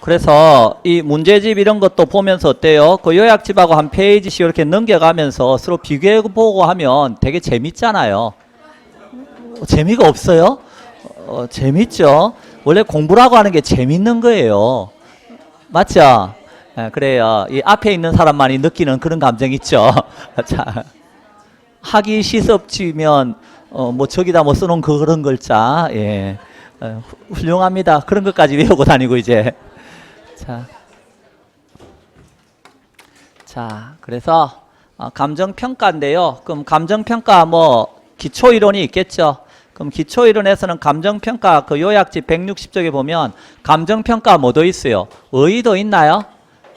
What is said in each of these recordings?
그래서 이 문제집 이런 것도 보면서 어때요? 그 요약집하고 한 페이지씩 이렇게 넘겨가면서 서로 비교해보고 하면 되게 재밌잖아요. 재미가 없어요? 재밌죠? 원래 공부라고 하는 게 재밌는 거예요. 맞죠? 그래요. 이 앞에 있는 사람만이 느끼는 그런 감정 있죠? 자, 하기 시습지면 뭐 저기다 뭐 써놓은 그런 글자, 예, 훌륭합니다. 그런 것까지 외우고 다니고 이제. 자, 그래서 감정평가인데요. 그럼 감정평가 뭐 기초이론이 있겠죠. 그럼 기초이론에서는 감정평가 그 요약집 160쪽에 보면 감정평가 뭐도 있어요? 의의도 있나요?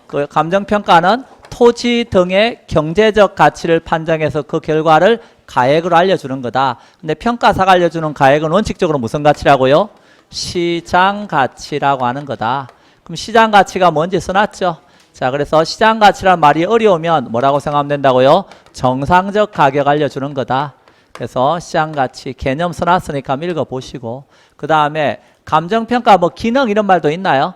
그 감정평가는 토지 등의 경제적 가치를 판정해서 그 결과를 가액으로 알려주는 거다. 근데 평가사가 알려주는 가액은 원칙적으로 무슨 가치라고요? 시장 가치라고 하는 거다. 그럼 시장 가치가 뭔지 써놨죠? 자, 그래서 시장 가치란 말이 어려우면 뭐라고 생각하면 된다고요? 정상적 가격 알려주는 거다. 그래서 시장 가치 개념 써놨으니까 한번 읽어보시고, 그 다음에 감정평가 뭐 기능 이런 말도 있나요?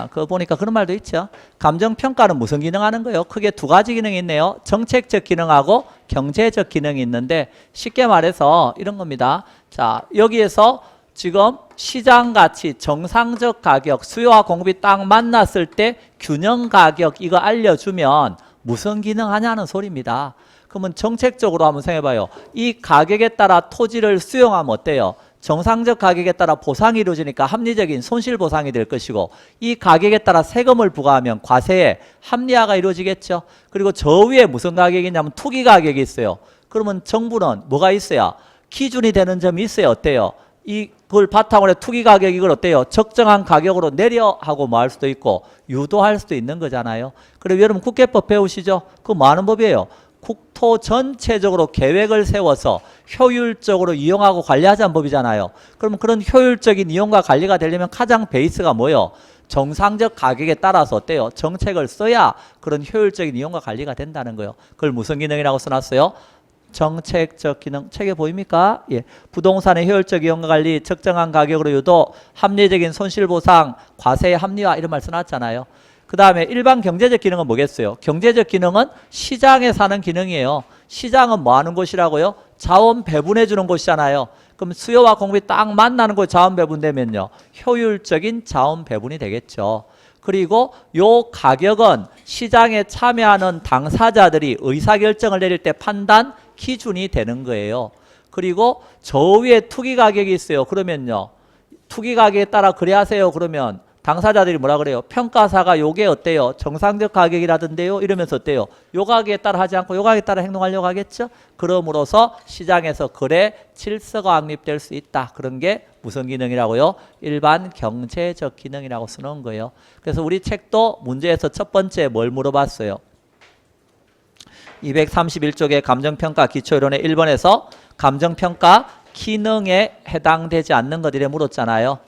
그거 보니까 그런 말도 있죠. 감정평가는 무슨 기능 하는 거예요? 크게 두 가지 기능이 있네요. 정책적 기능하고 경제적 기능이 있는데, 쉽게 말해서 이런 겁니다. 자, 여기에서 지금 시장 가치, 정상적 가격, 수요와 공급이 딱 만났을 때 균형 가격 이거 알려주면 무슨 기능 하냐는 소리입니다. 그러면 정책적으로 한번 생각해봐요. 이 가격에 따라 토지를 수용하면 어때요? 정상적 가격에 따라 보상이 이루어지니까 합리적인 손실 보상이 될 것이고, 이 가격에 따라 세금을 부과하면 과세의 합리화가 이루어지겠죠. 그리고 저 위에 무슨 가격이 있냐면 투기 가격이 있어요. 그러면 정부는 뭐가 있어야 기준이 되는 점이 있어야 어때요? 이걸 바탕으로 투기 가격 이걸 어때요? 적정한 가격으로 내려 하고 뭐 할 수도 있고 유도할 수도 있는 거잖아요. 그리고 여러분 국계법 배우시죠? 그거 뭐 하는 법이에요? 국토 전체적으로 계획을 세워서 효율적으로 이용하고 관리하자는 법이잖아요. 그러면 그런 효율적인 이용과 관리가 되려면 가장 베이스가 뭐예요? 정상적 가격에 따라서 어때요? 정책을 써야 그런 효율적인 이용과 관리가 된다는 거예요. 그걸 무슨 기능이라고 써놨어요? 정책적 기능. 책에 보입니까? 예. 부동산의 효율적 이용과 관리, 적정한 가격으로 유도, 합리적인 손실보상, 과세의 합리화 이런 말 써놨잖아요. 그 다음에 일반 경제적 기능은 뭐겠어요? 경제적 기능은 시장에 사는 기능이에요. 시장은 뭐 하는 곳이라고요? 자원 배분해 주는 곳이잖아요. 그럼 수요와 공급이 딱 만나는 곳 자원 배분되면요, 효율적인 자원 배분이 되겠죠. 그리고 요 가격은 시장에 참여하는 당사자들이 의사결정을 내릴 때 판단 기준이 되는 거예요. 그리고 저 위에 투기 가격이 있어요. 그러면요, 투기 가격에 따라 그래하세요. 그러면 당사자들이 뭐라 그래요? 평가사가 요게 어때요? 정상적 가격이라던데요? 이러면서 어때요? 요 가격에 따라 하지 않고 요 가격에 따라 행동하려고 하겠죠? 그러므로서 시장에서 거래 질서가 확립될 수 있다. 그런 게 무슨 기능이라고요? 일반 경제적 기능이라고 쓰는 거예요. 그래서 우리 책도 문제에서 첫 번째 뭘 물어봤어요? 231쪽의 감정평가 기초이론의 1번에서 감정평가 기능에 해당되지 않는 것들에 물었잖아요.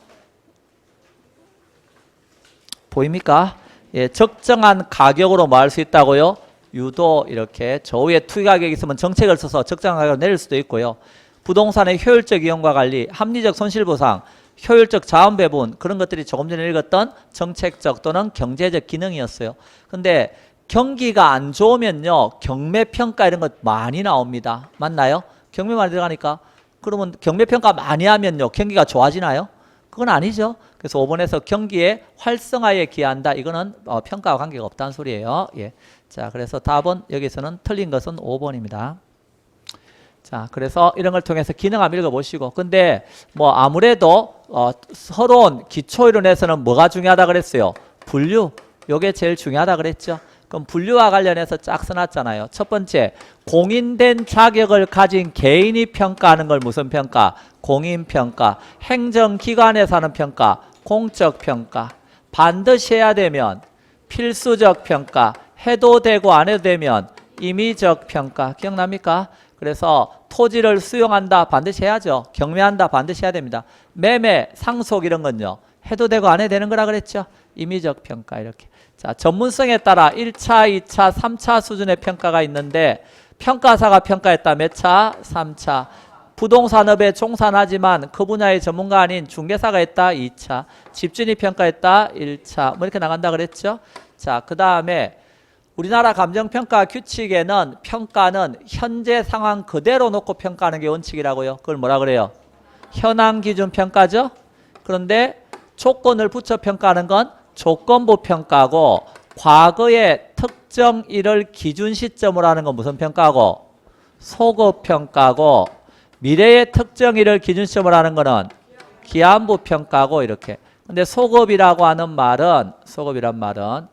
보입니까? 예, 적정한 가격으로 뭐 할 수 있다고요? 유도 이렇게 저 위에 투기 가격이 있으면 정책을 써서 적정한 가격을 내릴 수도 있고요. 부동산의 효율적 이용과 관리, 합리적 손실보상, 효율적 자원 배분 그런 것들이 조금 전에 읽었던 정책적 또는 경제적 기능이었어요. 근데 경기가 안 좋으면요, 경매평가 이런 것 많이 나옵니다. 맞나요? 경매 많이 들어가니까. 그러면 경매평가 많이 하면요, 경기가 좋아지나요? 그건 아니죠. 그래서 5번에서 경기의 활성화에 기한다. 이거는 평가와 관계가 없다는 소리예요. 예. 자, 그래서 답은 여기서는 틀린 것은 5번입니다. 자, 그래서 이런 걸 통해서 기능 한번 읽어보시고. 근데 뭐 아무래도 서론 기초이론에서는 뭐가 중요하다 그랬어요? 분류. 요게 제일 중요하다 그랬죠. 그럼 분류와 관련해서 쫙 써놨잖아요. 첫 번째, 공인된 자격을 가진 개인이 평가하는 걸 무슨 평가? 공인평가. 행정기관에서 하는 평가, 공적평가. 반드시 해야 되면 필수적 평가, 해도 되고 안 해도 되면 임의적 평가. 기억납니까? 그래서 토지를 수용한다, 반드시 해야죠. 경매한다, 반드시 해야 됩니다. 매매, 상속 이런 건요, 해도 되고 안 해도 되는 거라 그랬죠. 임의적 평가 이렇게. 자, 전문성에 따라 1차, 2차, 3차 수준의 평가가 있는데 평가사가 평가했다 몇 차? 3차. 부동산업에 종사하지만 그 분야의 전문가 아닌 중개사가 했다. 2차. 집주인이 평가했다. 1차. 뭐 이렇게 나간다 그랬죠. 자, 그 다음에 우리나라 감정평가 규칙에는 평가는 현재 상황 그대로 놓고 평가하는 게 원칙이라고요. 그걸 뭐라 그래요? 현황 기준 평가죠. 그런데 조건을 붙여 평가하는 건 조건부 평가고, 과거의 특정 일을 기준 시점으로 하는 건 무슨 평가고? 소급 평가고, 미래의 특정 일을 기준 시점으로 하는 거는 기한부 평가고, 이렇게. 근데 소급이라고 하는 말은, 소급이란 말은,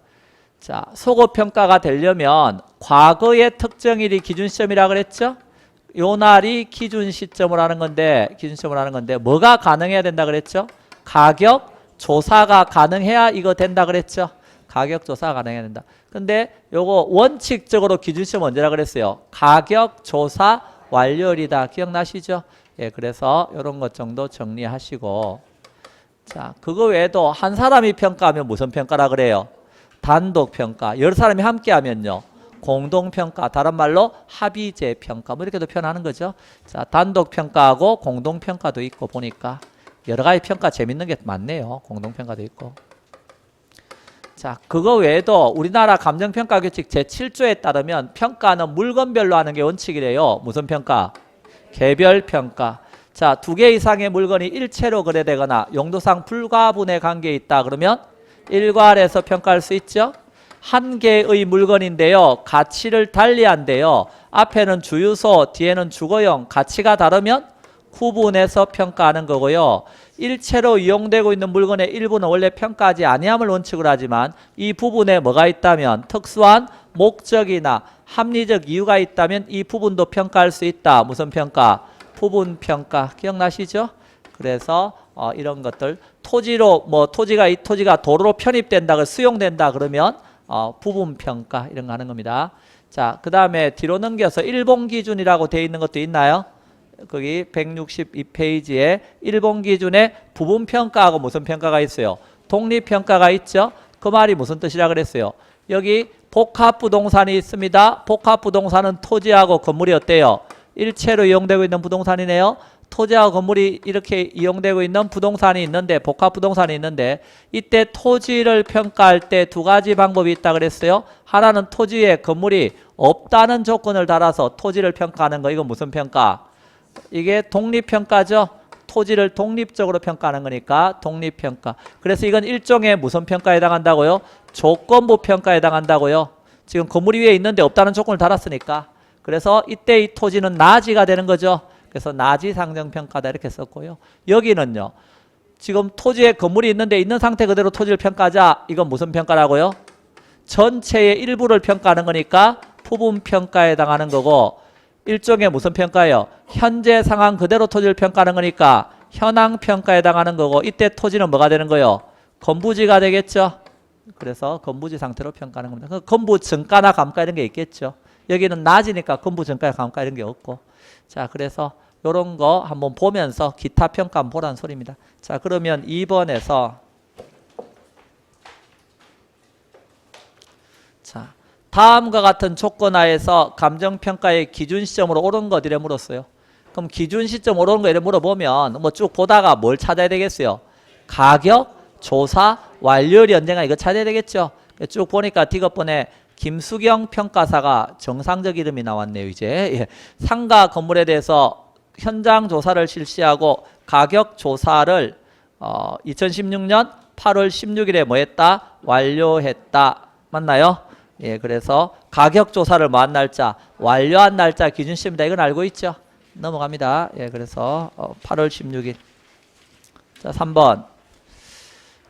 자, 소급 평가가 되려면 과거의 특정 일이 기준 시점이라 그랬죠? 요 날이 기준 시점으로 하는 건데, 기준 시점으로 하는 건데, 뭐가 가능해야 된다 그랬죠? 가격 조사가 가능해야 이거 된다 그랬죠? 가격 조사가 가능해야 된다. 근데 요거 원칙적으로 기준 시점 언제라 그랬어요? 가격 조사 완료일이다. 기억나시죠? 예, 그래서 요런 것 정도 정리하시고, 자, 그거 외에도 한 사람이 평가하면 무슨 평가라 그래요? 단독 평가. 여러 사람이 함께 하면요, 공동 평가, 다른 말로 합의제 평가, 뭐 이렇게도 표현하는 거죠. 자, 단독 평가하고 공동 평가도 있고, 보니까 여러 가지 평가 재밌는 게 많네요. 공동 평가도 있고. 자, 그거 외에도 우리나라 감정평가 규칙 제7조에 따르면 평가는 물건별로 하는 게 원칙이래요. 무슨 평가? 개별 평가. 자, 2개 이상의 물건이 일체로 거래되거나 용도상 불가분의 관계에 있다 그러면 일괄해서 평가할 수 있죠. 한 개의 물건인데요, 가치를 달리한대요. 앞에는 주유소, 뒤에는 주거용, 가치가 다르면 구분해서 평가하는 거고요. 일체로 이용되고 있는 물건의 일부는 원래 평가하지 아니함을 원칙으로 하지만, 이 부분에 뭐가 있다면, 특수한 목적이나 합리적 이유가 있다면 이 부분도 평가할 수 있다. 무슨 평가? 부분 평가. 기억나시죠? 그래서 이런 것들, 토지로 이 토지가 도로로 편입된다, 수용된다 그러면 부분 평가, 이런 거 하는 겁니다. 자, 그 다음에 뒤로 넘겨서 일본 기준이라고 되어 있는 것도 있나요? 거기 162페이지에 일본 기준에 부분 평가하고 무슨 평가가 있어요? 독립 평가가 있죠. 그 말이 무슨 뜻이라 그랬어요? 여기 복합 부동산이 있습니다. 복합 부동산은 토지하고 건물이 어때요? 일체로 이용되고 있는 부동산이네요. 토지하고 건물이 이렇게 이용되고 있는 부동산이 있는데, 복합 부동산이 있는데, 이때 토지를 평가할 때 2가지 방법이 있다 그랬어요. 하나는 토지에 건물이 없다는 조건을 달아서 토지를 평가하는 거. 이건 무슨 평가? 이게 독립평가죠. 토지를 독립적으로 평가하는 거니까 독립평가. 그래서 이건 일종의 무슨 평가에 해당한다고요? 조건부 평가에 해당한다고요. 지금 건물이 위에 있는데 없다는 조건을 달았으니까. 그래서 이때 이 토지는 나지가 되는 거죠. 그래서 나지 상정평가다 이렇게 썼고요. 여기는요, 지금 토지에 건물이 있는데 있는 상태 그대로 토지를 평가하자. 이건 무슨 평가라고요? 전체의 일부를 평가하는 거니까 부분평가에 해당하는 거고, 일종의 무슨 평가예요? 현재 상황 그대로 토지를 평가하는 거니까 현황평가에 해당하는 거고, 이때 토지는 뭐가 되는 거예요? 건부지가 되겠죠. 그래서 건부지 상태로 평가하는 겁니다. 건부 증가나 감가 이런 게 있겠죠. 여기는 낮이니까 건부 증가 감가 이런 게 없고. 자, 그래서 이런 거 한번 보면서 기타 평가 한번 보라는 소리입니다. 자, 그러면 2번에서 자, 다음과 같은 조건 하에서 감정평가의 기준 시점으로 옳은 것 이래 물었어요. 그럼 기준 시점 옳은 거 이래 물어보면 뭐 쭉 보다가 뭘 찾아야 되겠어요? 가격, 조사, 완료일이 언젠가 이거 찾아야 되겠죠. 쭉 보니까 뒷번에 김수경 평가사가 정상적 이름이 나왔네요. 이제 예. 상가 건물에 대해서 현장 조사를 실시하고 가격 조사를 2016년 8월 16일에 뭐 했다? 완료했다. 맞나요? 예, 그래서 가격 조사를 뭐 한 날짜, 완료한 날짜 기준 시점이다. 이건 알고 있죠? 넘어갑니다. 예, 그래서 8월 16일. 자, 3번.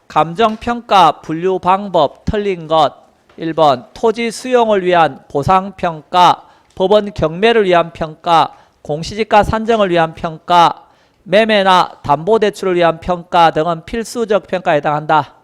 감정평가 분류 방법 틀린 것. 1번 토지 수용을 위한 보상평가, 법원 경매를 위한 평가, 공시지가 산정을 위한 평가, 매매나 담보대출을 위한 평가 등은 필수적 평가에 해당한다.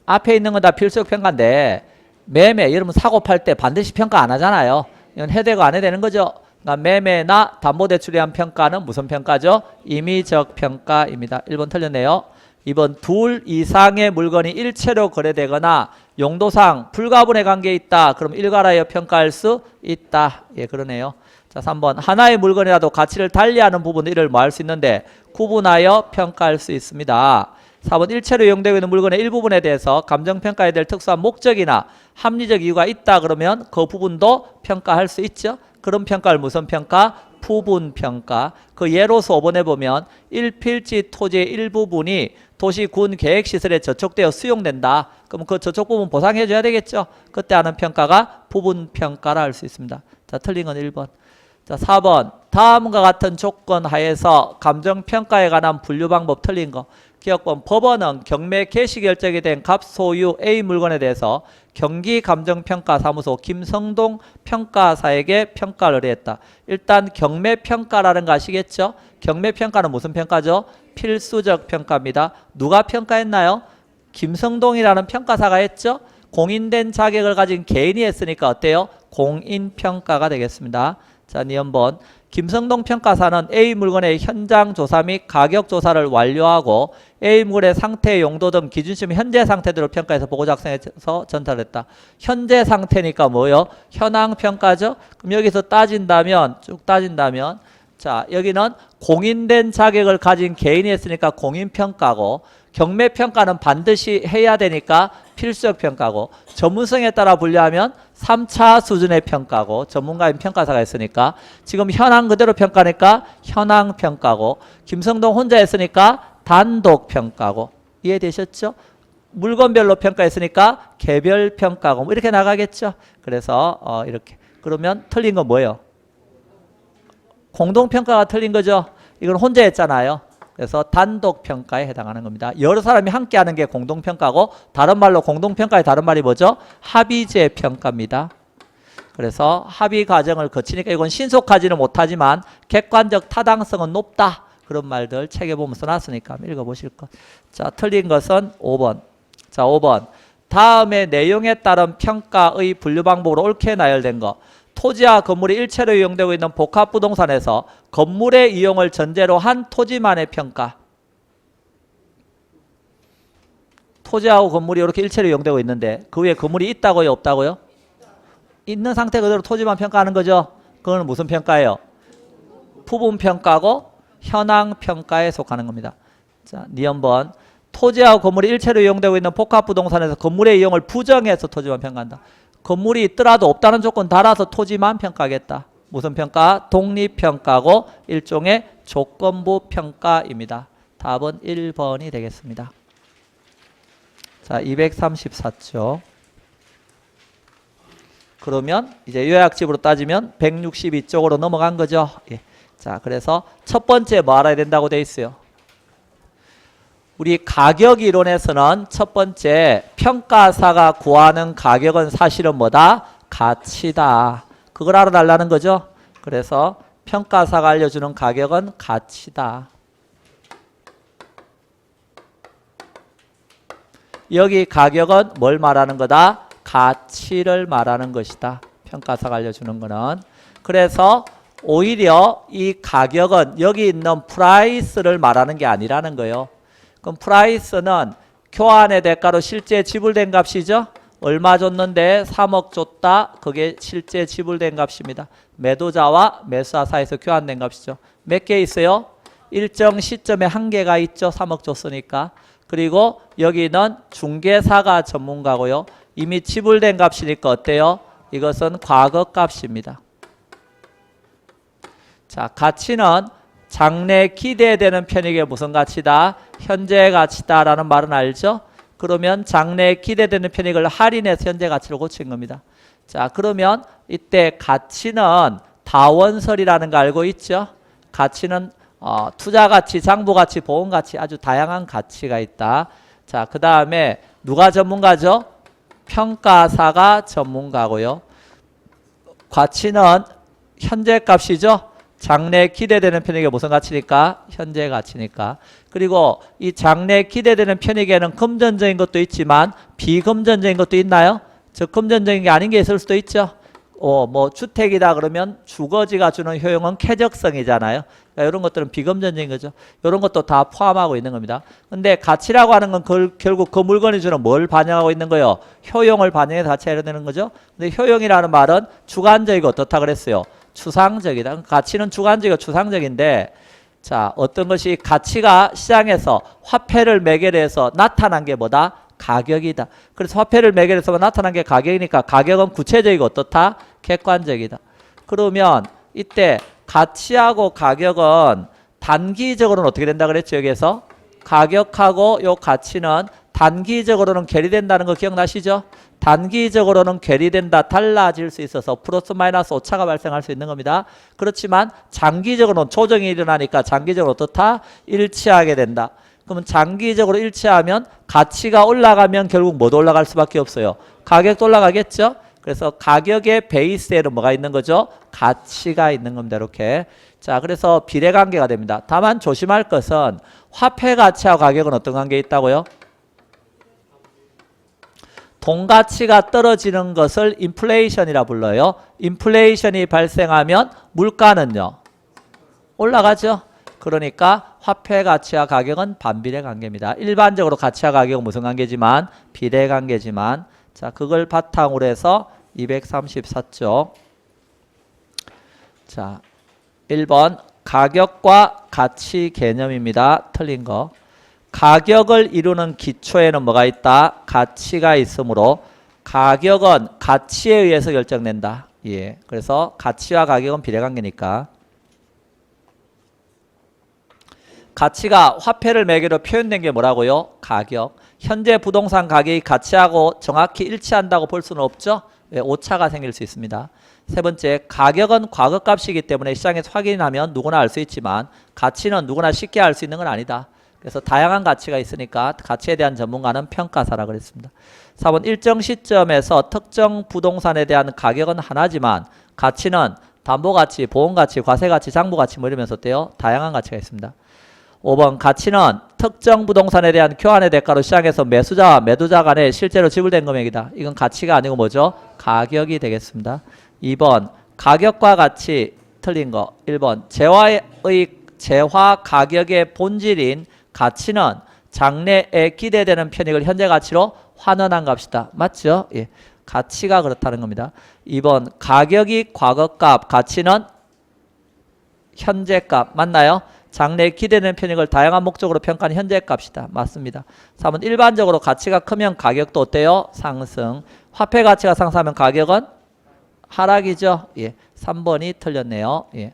앞에 있는 건 다 필수적 평가인데, 매매, 여러분 사고 팔 때 반드시 평가 안 하잖아요. 이건 해되고 안 해되는 거죠. 그러니까 매매나 담보대출에 대한 평가는 무슨 평가죠? 임의적 평가입니다. 1번 틀렸네요. 2번 둘 이상의 물건이 일체로 거래되거나 용도상 불가분의 관계에 있다. 그럼 일괄하여 평가할 수 있다. 예, 그러네요. 자, 3번. 하나의 물건이라도 가치를 달리하는 부분은 이를 뭐 할 수 있는데 구분하여 평가할 수 있습니다. 4번. 일체로 이용되고 있는 물건의 일부분에 대해서 감정평가해야 될 특수한 목적이나 합리적 이유가 있다 그러면 그 부분도 평가할 수 있죠. 그런 평가를 무슨 평가? 부분평가. 그 예로서 5번에 보면 일필지 토지의 일부분이 도시 군 계획시설에 저촉되어 수용된다. 그럼 그 저촉 부분 보상해 줘야 되겠죠. 그때 하는 평가가 부분평가라 할 수 있습니다. 자, 틀린 건 1번. 자, 4번. 다음과 같은 조건 하에서 감정평가에 관한 분류 방법 틀린 거. 기억번. 법원은 경매 개시 결정이 된 갑 소유 A 물건에 대해서 경기감정평가사무소 김성동 평가사에게 평가를 의뢰했다. 일단 경매평가라는 거 아시겠죠? 경매평가는 무슨 평가죠? 필수적 평가입니다. 누가 평가했나요? 김성동이라는 평가사가 했죠? 공인된 자격을 가진 개인이 했으니까 어때요? 공인평가가 되겠습니다. 자, 니은번. 김성동 평가사는 A 물건의 현장 조사 및 가격 조사를 완료하고 A 물건의 상태, 용도 등 기준점 현재 상태대로 평가해서 보고 작성해서 전달했다. 현재 상태니까 뭐요? 현황 평가죠. 그럼 여기서 따진다면 쭉 따진다면 자, 여기는 공인된 자격을 가진 개인이 했으니까 공인평가고 경매평가는 반드시 해야 되니까 필수적 평가고 전문성에 따라 분류하면 3차 수준의 평가고 전문가인 평가사가 있으니까 지금 현황 그대로 평가니까 현황 평가고 김성동 혼자 했으니까 단독 평가고 이해되셨죠? 물건별로 평가했으니까 개별 평가고 뭐 이렇게 나가겠죠? 그래서 이렇게 그러면 틀린 건 뭐예요? 공동평가가 틀린 거죠? 이건 혼자 했잖아요. 그래서 단독평가에 해당하는 겁니다. 여러 사람이 함께 하는 게 공동평가고 다른 말로 공동평가의 다른 말이 뭐죠? 합의제 평가입니다. 그래서 합의 과정을 거치니까 이건 신속하지는 못하지만 객관적 타당성은 높다. 그런 말들 책에 보면 써놨으니까 읽어보실 것. 자, 틀린 것은 5번. 자, 5번. 다음의 내용에 따른 평가의 분류 방법으로 옳게 나열된 거. 토지와 건물이 일체로 이용되고 있는 복합부동산에서 건물의 이용을 전제로 한 토지만의 평가. 토지하고 건물이 이렇게 일체로 이용되고 있는데 그 위에 건물이 있다고요? 없다고요? 있는 상태 그대로 토지만 평가하는 거죠. 그거는 무슨 평가예요? 부분평가고 현황평가에 속하는 겁니다. 자, 니은번. 토지하고 건물이 일체로 이용되고 있는 복합부동산에서 건물의 이용을 부정해서 토지만 평가한다. 건물이 있더라도 없다는 조건 달아서 토지만 평가하겠다. 무슨 평가? 독립평가고 일종의 조건부 평가입니다. 답은 1번이 되겠습니다. 자, 234쪽. 그러면 이제 요약집으로 따지면 162쪽으로 넘어간 거죠. 예. 자, 그래서 첫 번째 뭐 알아야 된다고 돼 있어요? 우리 가격 이론에서는 첫 번째 평가사가 구하는 가격은 사실은 뭐다? 가치다. 그걸 알아달라는 거죠. 그래서 평가사가 알려주는 가격은 가치다. 여기 가격은 뭘 말하는 거다? 가치를 말하는 것이다. 평가사가 알려주는 거는. 그래서 오히려 이 가격은 여기 있는 프라이스를 말하는 게 아니라는 거예요. 그럼 프라이스는 교환의 대가로 실제 지불된 값이죠. 얼마 줬는데 3억 줬다. 그게 실제 지불된 값입니다. 매도자와 매수자 사이에서 교환된 값이죠. 몇 개 있어요? 일정 시점에 한계가 있죠. 3억 줬으니까. 그리고 여기는 중개사가 전문가고요. 이미 지불된 값이니까 어때요? 이것은 과거 값입니다. 자, 가치는 장래 기대되는 편익의 무슨 가치다? 현재 가치다라는 말은 알죠? 그러면 장래 기대되는 편익을 할인해서 현재 가치로 고친 겁니다. 자, 그러면 이때 가치는 다원설이라는 거 알고 있죠? 가치는 투자 가치, 장부 가치, 보험 가치 아주 다양한 가치가 있다. 자, 그 다음에 누가 전문가죠? 평가사가 전문가고요. 가치는 현재 값이죠? 장래 기대되는 편익의 무슨 가치니까? 현재 가치니까. 그리고 이 장래 기대되는 편익에는 금전적인 것도 있지만 비금전적인 것도 있나요? 저 금전적인 게 아닌 게 있을 수도 있죠. 뭐 주택이다 그러면 주거지가 주는 효용은 쾌적성이잖아요. 그러니까 이런 것들은 비금전적인 거죠. 이런 것도 다 포함하고 있는 겁니다. 근데 가치라고 하는 건 결국 그 물건이 주는 뭘 반영하고 있는 거예요? 효용을 반영해서 가치가 이뤄내는 거죠. 근데 효용이라는 말은 주관적이고 어떻다 그랬어요? 추상적이다. 가치는 주관적이고 추상적인데 자, 어떤 것이 가치가 시장에서 화폐를 매개로 해서 나타난 게 뭐다? 가격이다. 그래서 화폐를 매개로 해서 나타난 게 가격이니까 가격은 구체적이고 어떻다? 객관적이다. 그러면 이때 가치하고 가격은 단기적으로는 어떻게 된다 그랬죠? 여기에서 가격하고 요 가치는 단기적으로는 괴리된다는 거 기억나시죠? 단기적으로는 괴리된다, 달라질 수 있어서 플러스 마이너스 오차가 발생할 수 있는 겁니다. 그렇지만 장기적으로는 조정이 일어나니까 장기적으로 어떻다? 일치하게 된다. 그러면 장기적으로 일치하면 가치가 올라가면 결국 뭐도 올라갈 수밖에 없어요. 가격도 올라가겠죠? 그래서 가격의 베이스에는 뭐가 있는 거죠? 가치가 있는 겁니다. 이렇게. 자, 그래서 비례관계가 됩니다. 다만 조심할 것은 화폐 가치와 가격은 어떤 관계에 있다고요? 돈 가치가 떨어지는 것을 인플레이션이라 불러요. 인플레이션이 발생하면 물가는요? 올라가죠. 그러니까 화폐 가치와 가격은 반비례 관계입니다. 일반적으로 가치와 가격은 무슨 관계지만? 비례 관계지만 자, 그걸 바탕으로 해서 234쪽 자, 1번 가격과 가치 개념입니다. 틀린 거. 가격을 이루는 기초에는 뭐가 있다? 가치가 있으므로 가격은 가치에 의해서 결정된다. 예. 그래서 가치와 가격은 비례관계니까. 가치가 화폐를 매개로 표현된 게 뭐라고요? 가격. 현재 부동산 가격이 가치하고 정확히 일치한다고 볼 수는 없죠? 왜? 오차가 생길 수 있습니다. 세 번째, 가격은 과거값이기 때문에 시장에서 확인하면 누구나 알 수 있지만 가치는 누구나 쉽게 알 수 있는 건 아니다. 그래서 다양한 가치가 있으니까 가치에 대한 전문가는 평가사라 그랬습니다. 4번 일정 시점에서 특정 부동산에 대한 가격은 하나지만 가치는 담보가치, 보험가치, 과세가치, 장부가치 뭐 이러면서 어때요? 다양한 가치가 있습니다. 5번 가치는 특정 부동산에 대한 교환의 대가로 시장에서 매수자와 매도자 간에 실제로 지불된 금액이다. 이건 가치가 아니고 뭐죠? 가격이 되겠습니다. 2번 가격과 가치 틀린 거. 1번 재화 가격의 본질인 가치는 장래에 기대되는 편익을 현재 가치로 환원한 값이다. 맞죠? 예. 가치가 그렇다는 겁니다. 2번 가격이 과거값, 가치는 현재값. 맞나요? 장래에 기대되는 편익을 다양한 목적으로 평가하는 현재값이다. 맞습니다. 3번 일반적으로 가치가 크면 가격도 어때요? 상승. 화폐 가치가 상승하면 가격은 하락이죠. 예. 3번이 틀렸네요. 예.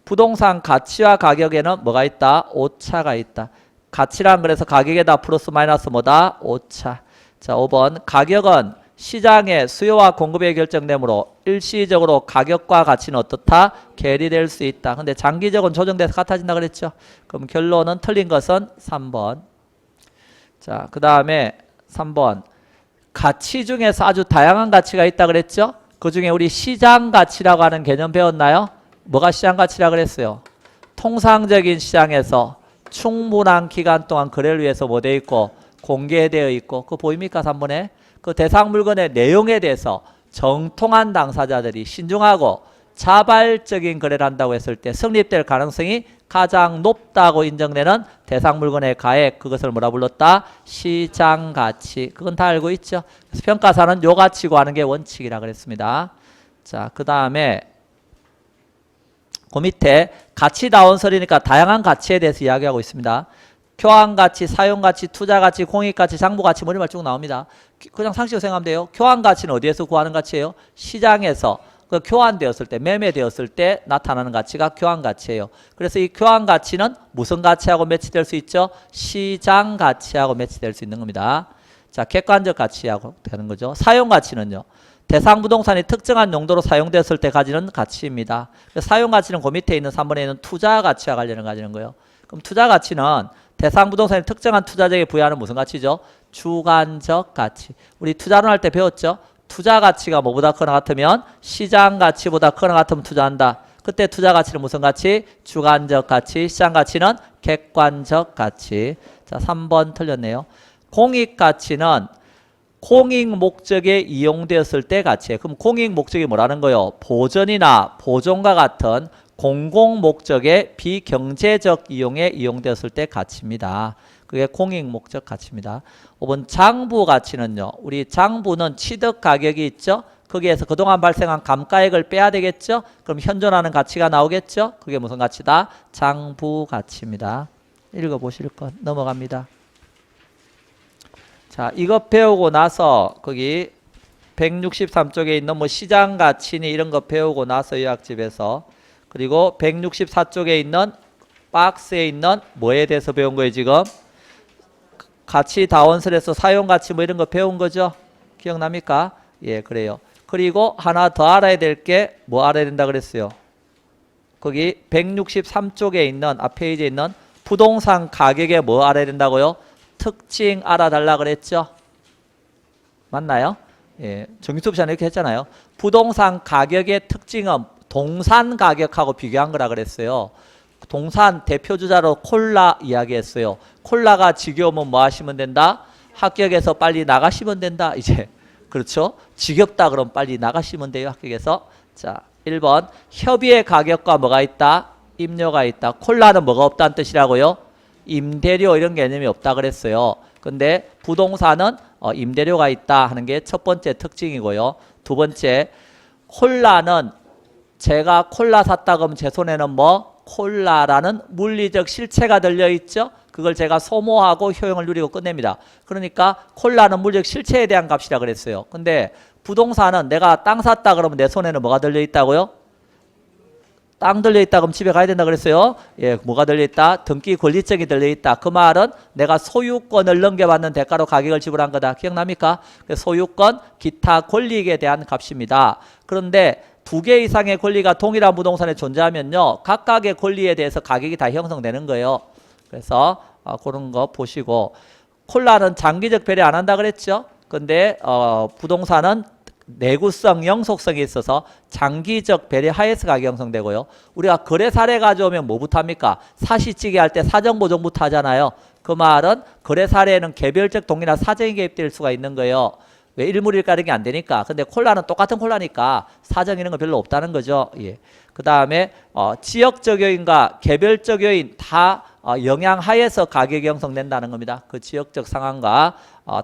부동산 가치와 가격에는 뭐가 있다? 오차가 있다. 가치란 그래서 가격에다 플러스 마이너스 뭐다? 오차. 자, 5번 가격은 시장의 수요와 공급에 결정되므로 일시적으로 가격과 가치는 어떻다? 괴리될 수 있다. 근데 장기적으로는 조정돼서 같아진다 그랬죠. 그럼 결론은 틀린 것은 3번. 자, 그 다음에 3번 가치 중에서 아주 다양한 가치가 있다 그랬죠. 그 중에 우리 시장 가치라고 하는 개념 배웠나요? 뭐가 시장 가치라 그랬어요? 통상적인 시장에서 충분한 기간 동안 거래를 위해서 뭐 되어 있고 공개되어 있고 그거 보입니까? 3번에 그 대상 물건의 내용에 대해서 정통한 당사자들이 신중하고 자발적인 거래를 한다고 했을 때 성립될 가능성이 가장 높다고 인정되는 대상 물건의 가액, 그것을 뭐라 불렀다? 시장 가치. 그건 다 알고 있죠. 그래서 평가사는 요 가치고 하는 게 원칙이라 그랬습니다. 자, 그 다음에 그 밑에 가치다운설이니까 다양한 가치에 대해서 이야기하고 있습니다. 교환가치, 사용가치, 투자가치, 공익가치, 장부가치 머리말 쭉 나옵니다. 그냥 상식으로 생각하면 돼요. 교환가치는 어디에서 구하는 가치예요? 시장에서 그 교환되었을 때, 매매되었을 때 나타나는 가치가 교환가치예요. 그래서 이 교환가치는 무슨 가치하고 매치될 수 있죠? 시장가치하고 매치될 수 있는 겁니다. 자, 객관적 가치하고 되는 거죠. 사용가치는요. 대상 부동산이 특정한 용도로 사용되었을 때 가지는 가치입니다. 사용가치는 그 밑에 있는 3번에 있는 투자가치와 관련을 가지는 거예요. 그럼 투자가치는 대상 부동산이 특정한 투자자에게 부여하는 무슨 가치죠? 주관적 가치. 우리 투자론 할 때 배웠죠? 투자 가치가 뭐보다 크거나 같으면 시장 가치보다 크거나 같으면 투자한다. 그때 투자 가치는 무슨 가치? 주관적 가치. 시장 가치는 객관적 가치. 자, 3번 틀렸네요. 공익 가치는 공익 목적에 이용되었을 때 가치예요. 그럼 공익 목적이 뭐라는 거예요? 보전이나 보존과 같은 공공 목적의 비경제적 이용에 이용되었을 때 가치입니다. 그게 공익 목적 가치입니다. 5번 장부 가치는요. 우리 장부는 취득 가격이 있죠. 거기에서 그동안 발생한 감가액을 빼야 되겠죠. 그럼 현존하는 가치가 나오겠죠. 그게 무슨 가치다? 장부 가치입니다. 읽어보실 것 넘어갑니다. 자, 이거 배우고 나서 거기 163쪽에 있는 뭐 시장 가치니 이런 거 배우고 나서 요약집에서 그리고 164쪽에 있는 박스에 있는 뭐에 대해서 배운 거예요 지금? 가치 다원설에서 사용 가치 뭐 이런 거 배운 거죠? 기억납니까? 예, 그래요. 그리고 하나 더 알아야 될 게 뭐 알아야 된다 그랬어요? 거기 163쪽에 있는 앞 페이지에 있는 부동산 가격에 뭐 알아야 된다고요? 특징 알아달라 그랬죠? 맞나요? 예, 정규수업 시간에 이렇게 했잖아요. 부동산 가격의 특징은 동산 가격하고 비교한 거라 그랬어요. 동산 대표주자로 콜라 이야기했어요. 콜라가 지겨우면 뭐 하시면 된다? 합격해서 빨리 나가시면 된다. 이제 그렇죠? 지겹다 그럼 빨리 나가시면 돼요. 합격해서. 자, 1번 협의의 가격과 뭐가 있다? 임료가 있다. 콜라는 뭐가 없다는 뜻이라고요? 임대료 이런 개념이 없다 그랬어요. 근데 부동산은 임대료가 있다 하는 게 첫 번째 특징이고요. 두 번째, 콜라는 제가 콜라 샀다 그러면 제 손에는 뭐? 콜라라는 물리적 실체가 들려있죠. 그걸 제가 소모하고 효용을 누리고 끝냅니다. 그러니까 콜라는 물리적 실체에 대한 값이라 그랬어요. 근데 부동산은 내가 땅 샀다 그러면 내 손에는 뭐가 들려있다고요? 땅 들려있다 그럼 집에 가야 된다 그랬어요. 예, 뭐가 들려있다? 등기 권리증이 들려있다. 그 말은 내가 소유권을 넘겨받는 대가로 가격을 지불한 거다. 기억납니까? 소유권, 기타 권리익에 대한 값입니다. 그런데 두 개 이상의 권리가 동일한 부동산에 존재하면요. 각각의 권리에 대해서 가격이 다 형성되는 거예요. 그래서 그런 거 보시고 콜라는 장기적 배려 안 한다 그랬죠. 근데 부동산은 내구성, 영속성이 있어서 장기적 배려 하에서 가격이 형성되고요. 우리가 거래 사례 가져오면 뭐부터 합니까? 사실찌개 할 때 사정보정부터 하잖아요. 그 말은 거래 사례에는 개별적 동의나 사정이 개입될 수가 있는 거예요. 왜 일물일가력이 안 되니까. 근데 콜라는 똑같은 콜라니까 사정 이런 거 별로 없다는 거죠. 예. 그 다음에 지역적 요인과 개별적 요인 다 영향하에서 가격이 형성된다는 겁니다. 그 지역적 상황과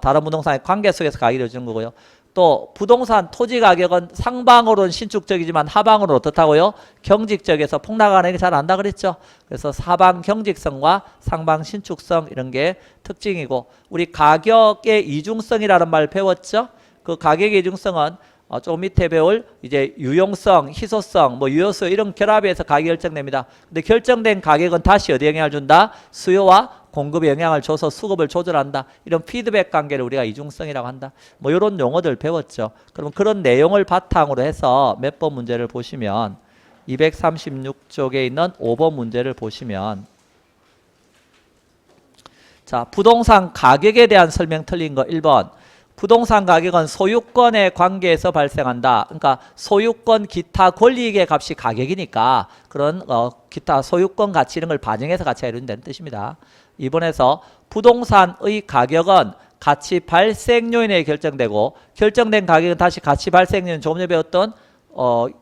다른 부동산의 관계 속에서 가격이 이루어지는 거고요. 또 부동산 토지 가격은 상방으로는 신축적이지만 하방으로는 어떻다고요? 경직적에서 폭락하는 게 잘 안다 그랬죠. 그래서 하방 경직성과 상방 신축성 이런 게 특징이고 우리 가격의 이중성이라는 말 배웠죠. 그 가격의 이중성은 조금 밑에 배울 이제 유용성, 희소성, 뭐 유효수 이런 결합에서 가격이 결정됩니다. 근데 결정된 가격은 다시 어디 영향을 준다? 수요와 공급에 영향을 줘서 수급을 조절한다. 이런 피드백 관계를 우리가 이중성이라고 한다. 뭐 이런 용어들 배웠죠. 그럼 그런 내용을 바탕으로 해서 몇 번 문제를 보시면 236쪽에 있는 5번 문제를 보시면 자, 부동산 가격에 대한 설명 틀린 거 1번. 부동산 가격은 소유권의 관계에서 발생한다. 그러니까 소유권 기타 권리익의 값이 가격이니까 그런 기타 소유권 가치 이런 걸 반영해서 가치가 이루어진다는 뜻입니다. 이번에서 부동산의 가격은 가치 발생 요인에 결정되고 결정된 가격은 다시 가치 발생 요인 조금 전에 배웠던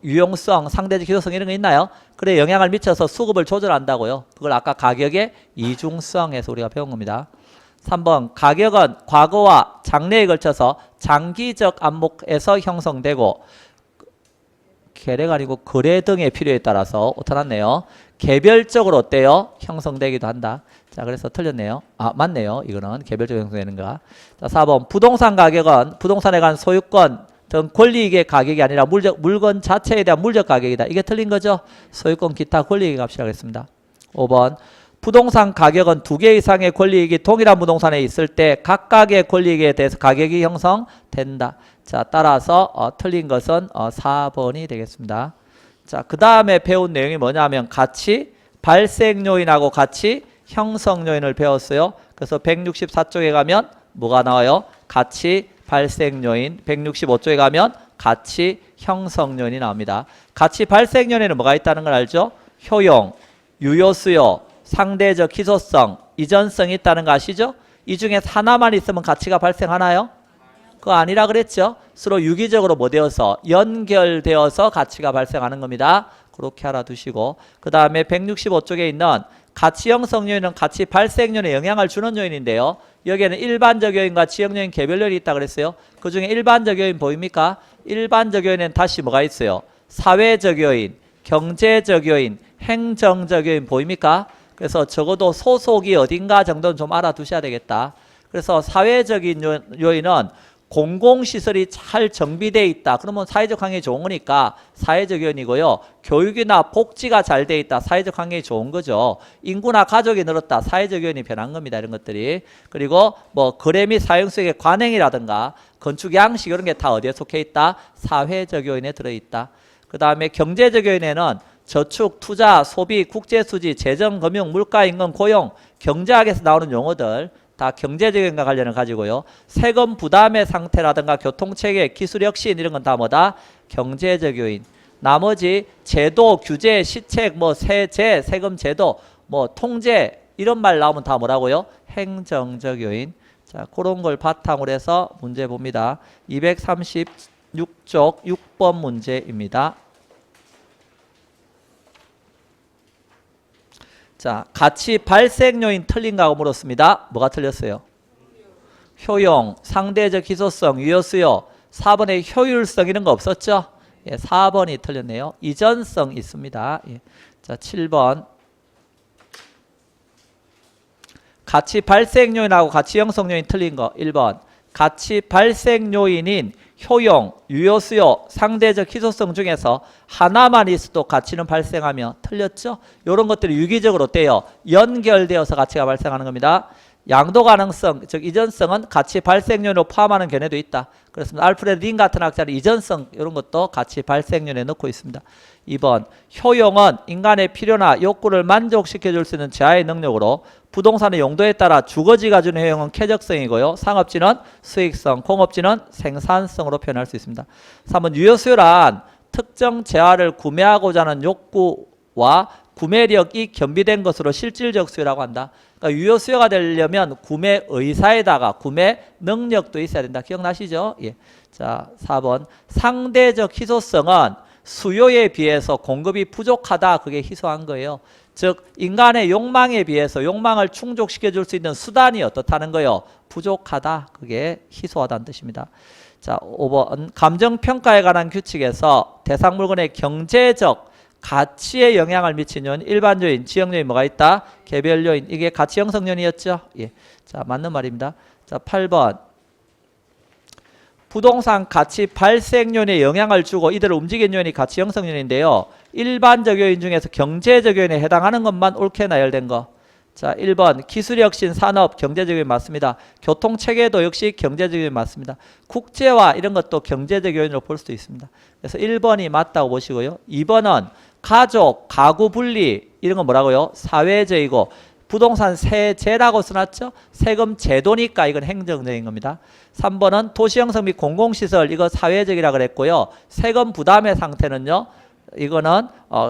유용성, 상대적 희소성 이런 거 있나요? 그래 영향을 미쳐서 수급을 조절한다고요. 그걸 아까 가격의 이중성에서 우리가 배운 겁니다. 3번 가격은 과거와 장래에 걸쳐서 장기적 안목에서 형성되고 계례가 아니고 거래 등의 필요에 따라서 오타났네요. 개별적으로 어때요? 형성되기도 한다. 자, 그래서 틀렸네요. 아, 맞네요. 이거는 개별적으로 형성되는 거. 자, 4번 부동산 가격은 부동산에 관한 소유권 등 권리익의 가격이 아니라 물건 자체에 대한 물적 가격이다. 이게 틀린 거죠? 소유권 기타 권리익의 값이라고 했습니다. 5번 부동산 가격은 두 개 이상의 권리익이 동일한 부동산에 있을 때 각각의 권리익에 대해서 가격이 형성된다. 자, 따라서 틀린 것은 4번이 되겠습니다. 자, 그 다음에 배운 내용이 뭐냐면 가치 발생 요인하고 가치 형성 요인을 배웠어요. 그래서 164쪽에 가면 뭐가 나와요? 가치 발생 요인. 165쪽에 가면 가치 형성 요인이 나옵니다. 가치 발생 요인에는 뭐가 있다는 걸 알죠? 효용, 유효수요, 상대적 희소성, 이전성이 있다는 거 아시죠? 이 중에 하나만 있으면 가치가 발생하나요? 그거 아니라 그랬죠? 서로 유기적으로 뭐 되어서 연결되어서 가치가 발생하는 겁니다. 그렇게 알아두시고 그 다음에 165쪽에 있는 가치 형성 요인은 가치 발생 요인에 영향을 주는 요인인데요. 여기에는 일반적 요인과 지역 요인, 개별 요인이 있다 그랬어요. 그 중에 일반적 요인 보입니까? 일반적 요인에는 다시 뭐가 있어요? 사회적 요인, 경제적 요인, 행정적 요인 보입니까? 그래서 적어도 소속이 어딘가 정도는 좀 알아두셔야 되겠다. 그래서 사회적인 요인은 공공시설이 잘 정비되어 있다. 그러면 사회적 환경이 좋은 거니까 사회적 요인이고요. 교육이나 복지가 잘 되어 있다. 사회적 환경이 좋은 거죠. 인구나 가족이 늘었다. 사회적 요인이 변한 겁니다. 이런 것들이. 그리고 뭐 거래 및 사용수익의 관행이라든가 건축 양식 이런 게 다 어디에 속해 있다? 사회적 요인에 들어있다. 그 다음에 경제적 요인에는 저축, 투자, 소비, 국제수지, 재정, 금융, 물가, 임금, 고용, 경제학에서 나오는 용어들 다 경제적인과 관련을 가지고요. 세금 부담의 상태라든가 교통체계, 기술 혁신 이런 건 다 뭐다? 경제적 요인. 나머지 제도, 규제, 시책, 뭐 세제, 세금 제도, 뭐 통제 이런 말 나오면 다 뭐라고요? 행정적 요인. 자, 그런 걸 바탕으로 해서 문제 봅니다. 236쪽 6번 문제입니다. 자, 가치 발생 요인 틀린가고 물었습니다. 뭐가 틀렸어요? 효용, 상대적 희소성, 유효수요. 4번에 효율성 이런 거 없었죠? 예, 4번이 틀렸네요. 이전성 있습니다. 예. 자, 7번. 가치 발생 요인하고 가치 형성 요인 틀린 거 1번. 가치 발생 요인인 효용, 유효수요, 상대적 희소성 중에서 하나만 있어도 가치는 발생하며 틀렸죠? 이런 것들이 유기적으로 어때요? 연결되어서 가치가 발생하는 겁니다. 양도 가능성, 즉 이전성은 가치 발생 요인으로 포함하는 견해도 있다. 그렇습니다. 알프레드 린 같은 학자는 이전성 이런 것도 가치 발생 요인에 넣고 있습니다. 2번 효용은 인간의 필요나 욕구를 만족시켜 줄 수 있는 제한의 능력으로 부동산의 용도에 따라 주거지가 주는 효용은 쾌적성이고요. 상업지는 수익성, 공업지는 생산성으로 표현할 수 있습니다. 3번 유효수요란 특정 재화를 구매하고자 하는 욕구와 구매력이 겸비된 것으로 실질적 수요라고 한다. 그러니까 유효 수요가 되려면 구매 의사에다가 구매 능력도 있어야 된다. 기억나시죠? 예. 자, 4번 상대적 희소성은 수요에 비해서 공급이 부족하다. 그게 희소한 거예요. 즉 인간의 욕망에 비해서 욕망을 충족시켜 줄 수 있는 수단이 어떻다는 거예요? 부족하다. 그게 희소하다는 뜻입니다. 자, 5번 감정평가에 관한 규칙에서 대상 물건의 경제적 가치에 영향을 미치는 일반 요인, 지역 요인 뭐가 있다? 개별 요인. 이게 가치 형성 요인이었죠? 예. 자, 맞는 말입니다. 자, 8번. 부동산 가치 발생 요인에 영향을 주고 이들을 움직이는 요인이 가치 형성 요인인데요. 일반적 요인 중에서 경제적 요인에 해당하는 것만 옳게 나열된 거. 자, 1번 기술혁신, 산업, 경제적 요인 맞습니다. 교통체계도 역시 경제적 요인 맞습니다. 국제화 이런 것도 경제적 요인으로 볼 수도 있습니다. 그래서 1번이 맞다고 보시고요. 2번은 가족, 가구 분리 이런 건 뭐라고요? 사회적이고 부동산 세제라고 써놨죠? 세금 제도니까 이건 행정적인 겁니다. 3번은 도시형성 및 공공시설 이거 사회적이라 그랬고요. 세금 부담의 상태는요. 이거는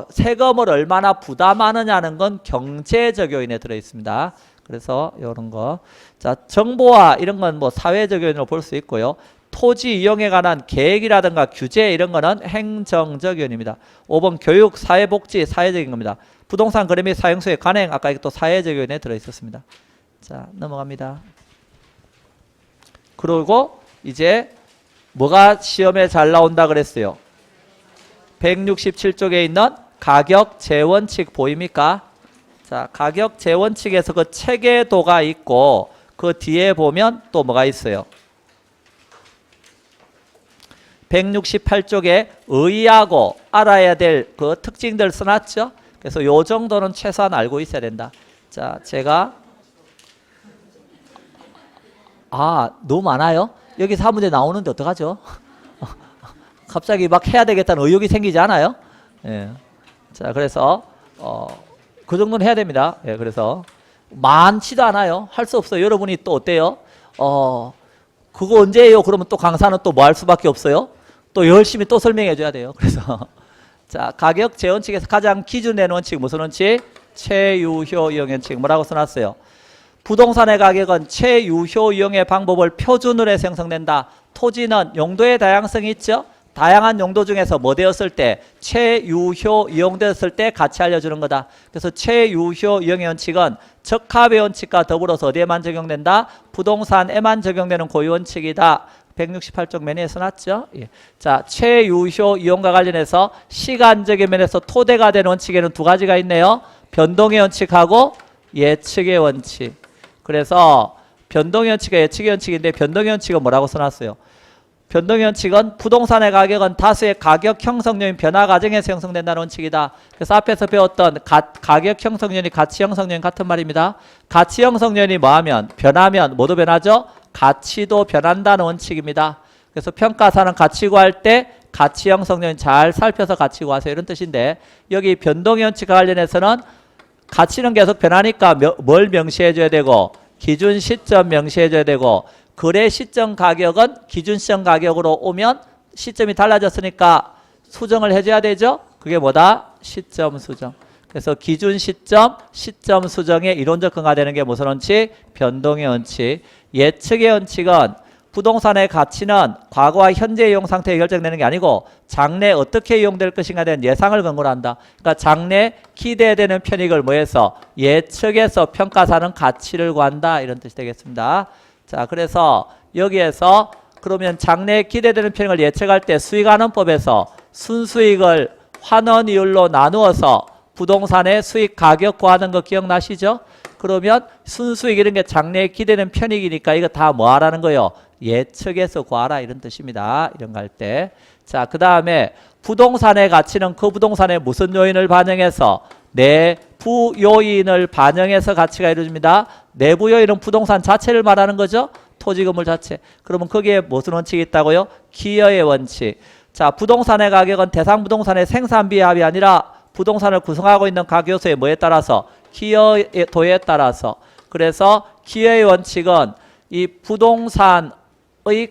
세금을 얼마나 부담하느냐는 건 경제적 요인에 들어있습니다. 그래서 이런 거. 자, 정보화 이런 건 뭐 사회적 요인으로 볼 수 있고요. 토지 이용에 관한 계획이라든가 규제 이런 거는 행정적 요인입니다. 5번 교육, 사회복지, 사회적인 겁니다. 부동산 거래 및 사용수의 관행 아까 이것도 사회적 요인에 들어있었습니다. 자, 넘어갑니다. 그리고 이제 뭐가 시험에 잘 나온다 그랬어요? 167쪽에 있는 가격 재원칙 보입니까? 자, 가격 재원칙에서 그 체계도가 있고 그 뒤에 보면 또 뭐가 있어요? 168쪽에 의의하고 알아야 될 그 특징들 써놨죠? 그래서 요 정도는 최소한 알고 있어야 된다. 자, 제가 너무 많아요? 여기 4문제 나오는데 어떡하죠? 갑자기 막 해야 되겠다는 의욕이 생기지 않아요? 예. 자, 그래서 그 정도는 해야 됩니다. 예, 그래서 많지도 않아요. 할 수 없어요. 여러분이 또 어때요? 그거 언제예요? 그러면 또 강사는 또 뭐 할 수밖에 없어요? 또 열심히 또 설명해 줘야 돼요. 그래서 자, 가격 재원칙에서 가장 기준 내는 원칙 무슨 원칙? 최유효 이용 원칙. 뭐라고 써놨어요? 부동산의 가격은 최유효 이용의 방법을 표준으로 해서 형성된다. 토지는 용도의 다양성이 있죠. 다양한 용도 중에서 뭐 되었을 때 최유효 이용되었을 때 같이 알려주는 거다. 그래서 최유효 이용의 원칙은 적합의 원칙과 더불어서 어디에만 적용된다? 부동산에만 적용되는 고유 원칙이다. 168쪽 메뉴에 써놨죠. 예. 자, 최유효 이용과 관련해서 시간적인 면에서 토대가 되는 원칙에는 두 가지가 있네요. 변동의 원칙하고 예측의 원칙. 그래서 변동의 원칙과 예측의 원칙인데 변동의 원칙은 뭐라고 써놨어요? 변동의 원칙은 부동산의 가격은 다수의 가격 형성요인 변화 과정에서 형성된다는 원칙이다. 그래서 앞에서 배웠던 가격 형성요인이 가치 형성요인 같은 말입니다. 가치 형성요인이 뭐하면? 변하면 뭐도 변하죠? 가치도 변한다는 원칙입니다. 그래서 평가사는 가치 구할 때 가치 형성요인 잘 살펴서 가치 구하세요. 이런 뜻인데 여기 변동의 원칙과 관련해서는 가치는 계속 변하니까 뭘 명시해 줘야 되고 기준 시점 명시해 줘야 되고 거래 시점 가격은 기준 시점 가격으로 오면 시점이 달라졌으니까 수정을 해줘야 되죠. 그게 뭐다? 시점 수정. 그래서 기준 시점, 시점 수정의 이론적 근거가 되는 게 무슨 원칙? 변동의 원칙. 예측의 원칙은 부동산의 가치는 과거와 현재 이용 상태에 결정되는 게 아니고 장래 어떻게 이용될 것인가에 대한 예상을 근거로 한다. 그러니까 장래 기대되는 편익을 뭐해서 예측해서 평가사는 가치를 구한다. 이런 뜻이 되겠습니다. 자, 그래서 여기에서 그러면 장래 기대되는 편익을 예측할 때 수익환원법에서 순수익을 환원이율로 나누어서 부동산의 수익 가격 구하는 거 기억나시죠? 그러면 순수익 이런 게 장래에 기대되는 편익이니까 이거 다 뭐 하라는 거요? 예측해서 구하라 이런 뜻입니다. 이런 거 할 때. 자, 그 다음에 부동산의 가치는 그 부동산의 무슨 요인을 반영해서 내부 요인을 반영해서 가치가 이루어집니다. 내부 요인은 부동산 자체를 말하는 거죠. 토지 건물 자체. 그러면 거기에 무슨 원칙이 있다고요? 기여의 원칙. 자, 부동산의 가격은 대상 부동산의 생산비합이 아니라 부동산을 구성하고 있는 각 요소의 뭐에 따라서? 기여도에 따라서. 그래서 기여의 원칙은 이 부동산의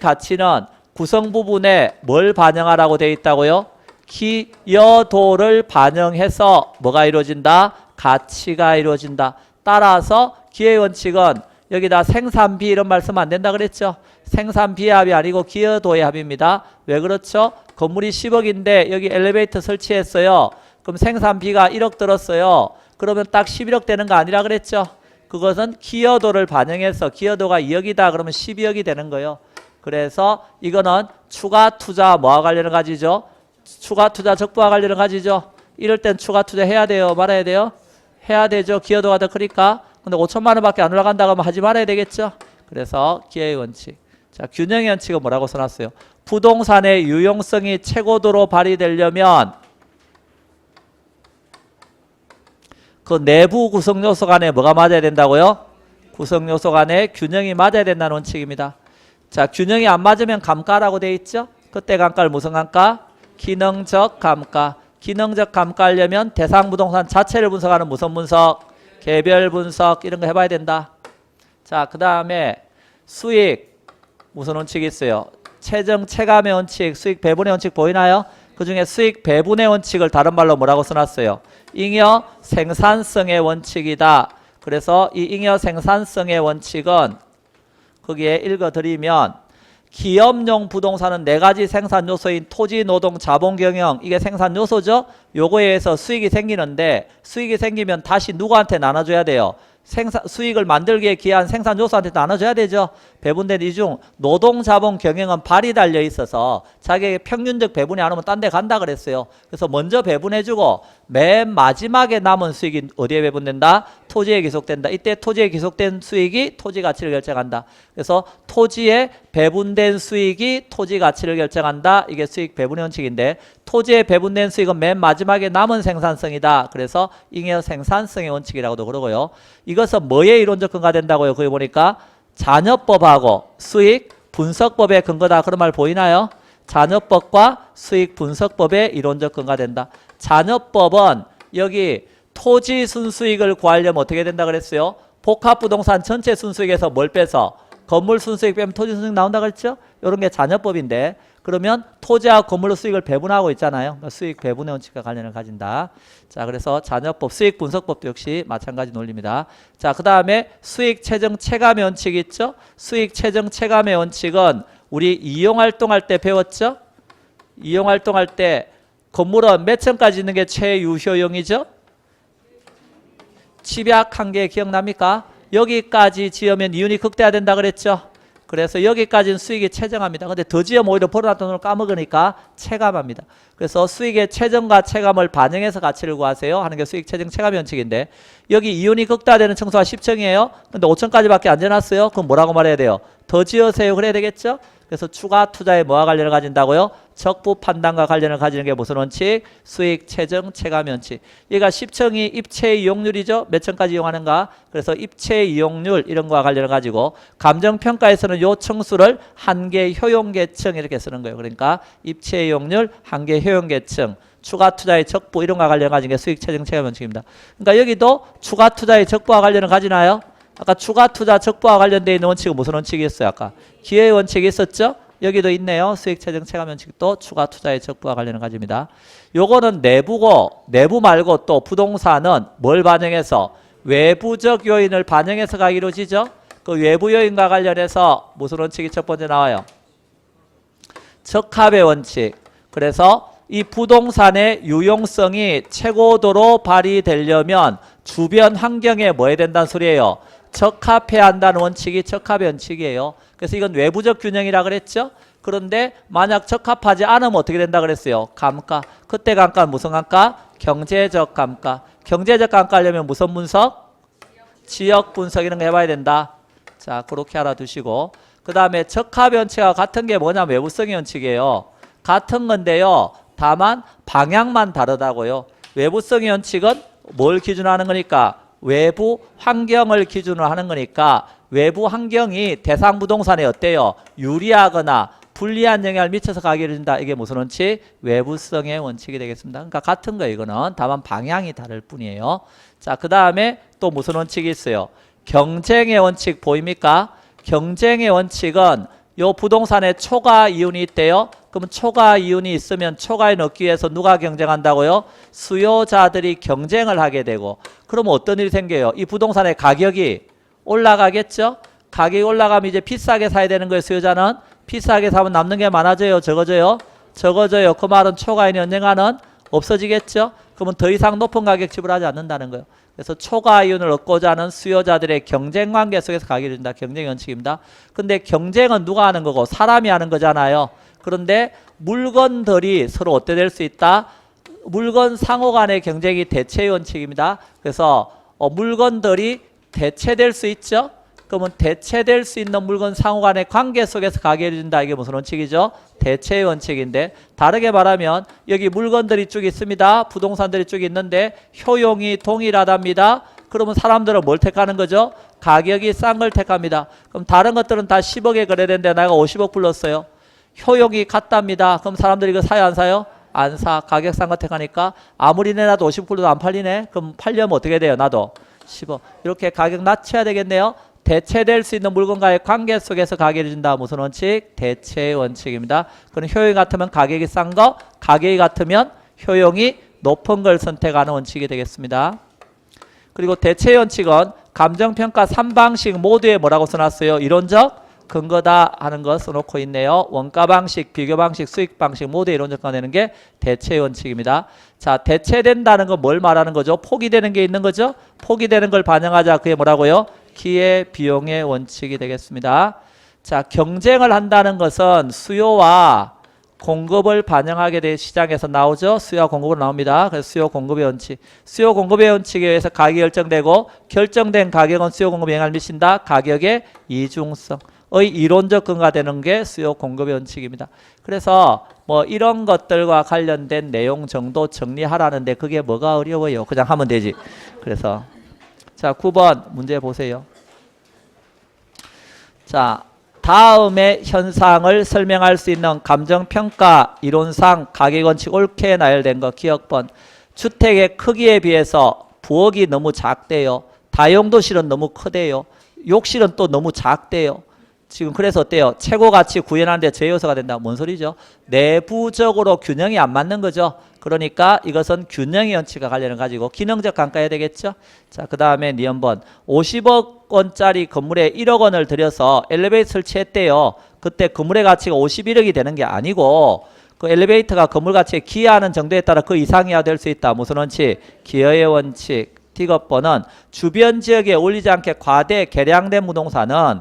가치는 구성 부분에 뭘 반영하라고 되어 있다고요? 기여도를 반영해서 뭐가 이루어진다? 가치가 이루어진다. 따라서 기여의 원칙은 여기다 생산비 이런 말 쓰면 안 된다 그랬죠? 생산비의 합이 아니고 기여도의 합입니다. 왜 그렇죠? 건물이 10억인데 여기 엘리베이터 설치했어요. 그럼 생산비가 1억 들었어요. 그러면 딱 11억 되는 거 아니라 그랬죠? 그것은 기여도를 반영해서 기여도가 2억이다 그러면 12억이 되는 거예요. 그래서 이거는 추가 투자 뭐와 관련을 가지죠? 추가 투자 적부와 관련을 가지죠. 이럴 땐 추가 투자 해야 돼요? 말아야 돼요? 해야 되죠. 기여도가 더 크니까. 근데 5천만 원밖에 안 올라간다고 하면 하지 말아야 되겠죠. 그래서 기여의 원칙. 자, 균형의 원칙은 뭐라고 써놨어요? 부동산의 유용성이 최고도로 발휘되려면 그 내부 구성 요소 간에 뭐가 맞아야 된다고요? 구성 요소 간에 균형이 맞아야 된다는 원칙입니다. 자, 균형이 안 맞으면 감가라고 돼 있죠? 그때 감가를 무슨 감가? 기능적 감가. 기능적 감가하려면 대상 부동산 자체를 분석하는 무슨 분석? 개별 분석 이런 거 해봐야 된다. 자, 그 다음에 수익 무슨 원칙이 있어요? 체정 체감의 원칙, 수익 배분의 원칙 보이나요? 그 중에 수익 배분의 원칙을 다른 말로 뭐라고 써놨어요? 잉여 생산성의 원칙이다. 그래서 이 잉여 생산성의 원칙은 거기에 읽어드리면 기업용 부동산은 4가지 생산 요소인 토지, 노동, 자본, 경영 이게 생산 요소죠. 요거에 의해서 수익이 생기는데 수익이 생기면 다시 누구한테 나눠줘야 돼요? 수익을 만들기에 기한 생산 요소한테 나눠줘야 되죠. 배분된 이 중 노동, 자본, 경영은 발이 달려 있어서 자기에게 평균적 배분이 안 오면 딴 데 간다 그랬어요. 그래서 먼저 배분해주고 맨 마지막에 남은 수익이 어디에 배분된다? 토지에 기속된다. 이때 토지에 기속된 수익이 토지 가치를 결정한다. 그래서 토지에 배분된 수익이 토지 가치를 결정한다. 이게 수익 배분의 원칙인데 토지에 배분된 수익은 맨 마지막에 남은 생산성이다. 그래서 잉여 생산성의 원칙이라고도 그러고요. 이것은 뭐에 이론적 근거가 된다고요? 거기 보니까 잔여법하고 수익 분석법의 근거다. 그런 말 보이나요? 잔여법과 수익 분석법의 이론적 근거가 된다. 잔여법은 여기 토지 순수익을 구하려면 어떻게 된다 그랬어요? 복합부동산 전체 순수익에서 뭘 빼서? 건물 순수익 빼면 토지 순수익 나온다 그랬죠? 이런 게 잔여법인데 그러면 토지와 건물로 수익을 배분하고 있잖아요. 그러니까 수익 배분의 원칙과 관련을 가진다. 자, 그래서 잔여법, 수익 분석법도 역시 마찬가지 논리입니다. 자, 그 다음에 수익 체정 체감의 원칙이 있죠? 수익 체정 체감의 원칙은 우리 이용활동할 때 배웠죠? 이용활동할 때 건물은 몇 층까지 있는 게 최유효용이죠? 집약 한계 기억납니까? 여기까지 지으면 이윤이 극대화된다 그랬죠? 그래서 여기까지는 수익이 최정합니다. 근데 더 지으면 오히려 벌어놨던 돈을 까먹으니까 체감합니다. 그래서 수익의 최정과 체감을 반영해서 가치를 구하세요 하는 게 수익 최정 체감 원칙인데, 여기 이윤이 극대화되는 층수가 10층이에요. 근데 5층까지밖에 안 지어놨어요. 그럼 뭐라고 말해야 돼요? 더 지으세요 그래야 되겠죠? 그래서 추가 투자에 뭐와 관련을 가진다고요? 적부 판단과 관련을 가지는 게 무슨 원칙? 수익 최정 체감 원칙. 얘가 10층이 입체 이용률이죠. 몇 층까지 이용하는가? 그래서 입체 이용률 이런 거와 관련을 가지고 감정평가에서는 요 층수를 한계 효용계층 이렇게 쓰는 거예요. 그러니까 입체 이용률 한계 효용계층, 추가 투자의 적부 이런 거와 관련을 가진 게 수익 최정 체감 원칙입니다. 그러니까 여기도 추가 투자의 적부와 관련을 가지나요? 아까 추가 투자 적부와 관련되어 있는 원칙은 무슨 원칙이었어요? 아까 기회 원칙이 있었죠? 여기도 있네요. 수익 최정 체감 원칙도 추가 투자의 적부와 관련을 가집니다. 요거는 내부고, 내부 말고 또 부동산은 뭘 반영해서? 외부적 요인을 반영해서 가기로 이루어지죠? 그 외부 요인과 관련해서 무슨 원칙이 첫 번째 나와요? 적합의 원칙. 그래서 이 부동산의 유용성이 최고도로 발휘되려면 주변 환경에 뭐 해야 된다는 소리예요? 적합해야 한다는 원칙이 적합의 원칙이에요. 그래서 이건 외부적 균형이라 그랬죠. 그런데 만약 적합하지 않으면 어떻게 된다 그랬어요? 감가. 그때 감가는 무슨 감가? 경제적 감가. 경제적 감가 하려면 무슨 분석? 지역 분석 이런 거 해봐야 된다. 자, 그렇게 알아두시고, 그 다음에 적합의 원칙과 같은 게 뭐냐면 외부성의 원칙이에요. 같은 건데요. 다만 방향만 다르다고요. 외부성의 원칙은 뭘 기준으로 하는 거니까? 외부 환경을 기준으로 하는 거니까 외부 환경이 대상 부동산에 어때요? 유리하거나 불리한 영향을 미쳐서 가게 된다. 이게 무슨 원칙? 외부성의 원칙이 되겠습니다. 그러니까 같은 거예요. 이거는 다만 방향이 다를 뿐이에요. 자, 그 다음에 또 무슨 원칙이 있어요? 경쟁의 원칙 보입니까? 경쟁의 원칙은 요 부동산에 초과 이윤이 있대요. 그러면 초과 이윤이 있으면 초과이윤 얻기 위해서 누가 경쟁한다고요? 수요자들이 경쟁을 하게 되고, 그러면 어떤 일이 생겨요? 이 부동산의 가격이 올라가겠죠? 가격이 올라가면 이제 비싸게 사야 되는 거예요. 수요자는 비싸게 사면 남는 게 많아져요? 적어져요? 적어져요. 그 말은 초과이윤이 언젠가는 없어지겠죠? 그러면 더 이상 높은 가격 지불하지 않는다는 거예요. 그래서 초과이윤을 얻고자 하는 수요자들의 경쟁 관계 속에서 가기를 준다. 경쟁 원칙입니다. 근데 경쟁은 누가 하는 거고? 사람이 하는 거잖아요. 그런데 물건들이 서로 어때 될 수 있다? 물건 상호 간의 경쟁이 대체의 원칙입니다. 그래서 물건들이 대체될 수 있죠? 그러면 대체될 수 있는 물건 상호 간의 관계 속에서 가게 해준다. 이게 무슨 원칙이죠? 대체의 원칙인데, 다르게 말하면 여기 물건들이 쭉 있습니다. 부동산들이 쭉 있는데 효용이 동일하답니다. 그러면 사람들은 뭘 택하는 거죠? 가격이 싼 걸 택합니다. 그럼 다른 것들은 다 10억에 거래되는데 내가 50억 불렀어요. 효용이 같답니다. 그럼 사람들이 이거 사요 안 사요? 안 사. 가격 싼 거 택하니까 아무리 내놔도 50 불러도 안 팔리네. 그럼 팔려면 어떻게 돼요? 나도 10억. 이렇게 가격 낮춰야 되겠네요. 대체될 수 있는 물건과의 관계 속에서 가격을 준다. 무슨 원칙? 대체의 원칙입니다. 그럼 효용이 같으면 가격이 싼 거, 가격이 같으면 효용이 높은 걸 선택하는 원칙이 되겠습니다. 그리고 대체의 원칙은 감정평가 3방식 모두에 뭐라고 써놨어요? 이론적 근거다 하는 거 써놓고 있네요. 원가 방식, 비교 방식, 수익 방식 모두 이론적 근거 내는 게 대체의 원칙입니다. 자, 대체된다는 건 뭘 말하는 거죠? 포기되는 게 있는 거죠? 포기되는 걸 반영하자. 그게 뭐라고요? 기회 비용의 원칙이 되겠습니다. 자, 경쟁을 한다는 것은 수요와 공급을 반영하게 돼 시장에서 나오죠. 수요와 공급으로 나옵니다. 그래서 수요 공급의 원칙. 수요 공급의 원칙에 의해서 가격이 결정되고, 결정된 가격은 수요 공급에 영향을 미친다. 가격의 이중성의 이론적 근거가 되는 게 수요 공급의 원칙입니다. 그래서 뭐 이런 것들과 관련된 내용 정도 정리하라는데 그게 뭐가 어려워요. 그냥 하면 되지. 그래서 자, 9번 문제 보세요. 자, 다음의 현상을 설명할 수 있는 감정평가 이론상 가격원칙 옳게 나열된 거 기억번. 주택의 크기에 비해서 부엌이 너무 작대요. 다용도실은 너무 크대요. 욕실은 또 너무 작대요. 지금 그래서 어때요? 최고 가치 구현하는데 제요소가 된다. 뭔 소리죠? 내부적으로 균형이 안 맞는 거죠. 그러니까 이것은 균형의 원칙과 관련을 가지고 기능적 감가해야 되겠죠. 자, 그 다음에 니은번 50억 원짜리 건물에 1억 원을 들여서 엘리베이터 설치했대요. 그때 건물의 가치가 51억이 되는 게 아니고 그 엘리베이터가 건물 가치에 기여하는 정도에 따라 그 이상이야 될 수 있다. 무슨 원칙? 기여의 원칙. D급번은 주변 지역에 올리지 않게 과대 개량된 부동산은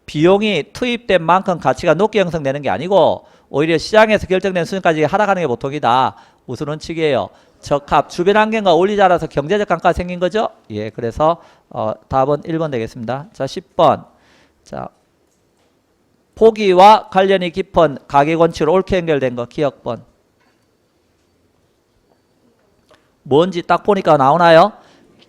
비용이 투입된 만큼 가치가 높게 형성되는 게 아니고 오히려 시장에서 결정된 수준까지 하락하는 게 보통이다. 무슨 원칙이에요? 적합, 주변 환경과 올리지 않아서 경제적 감가가 생긴 거죠? 예, 그래서 답은 1번 되겠습니다. 자, 10번. 자, 보기와 관련이 깊은 가격 원칙으로 옳게 연결된 거 기억번. 뭔지 딱 보니까 나오나요?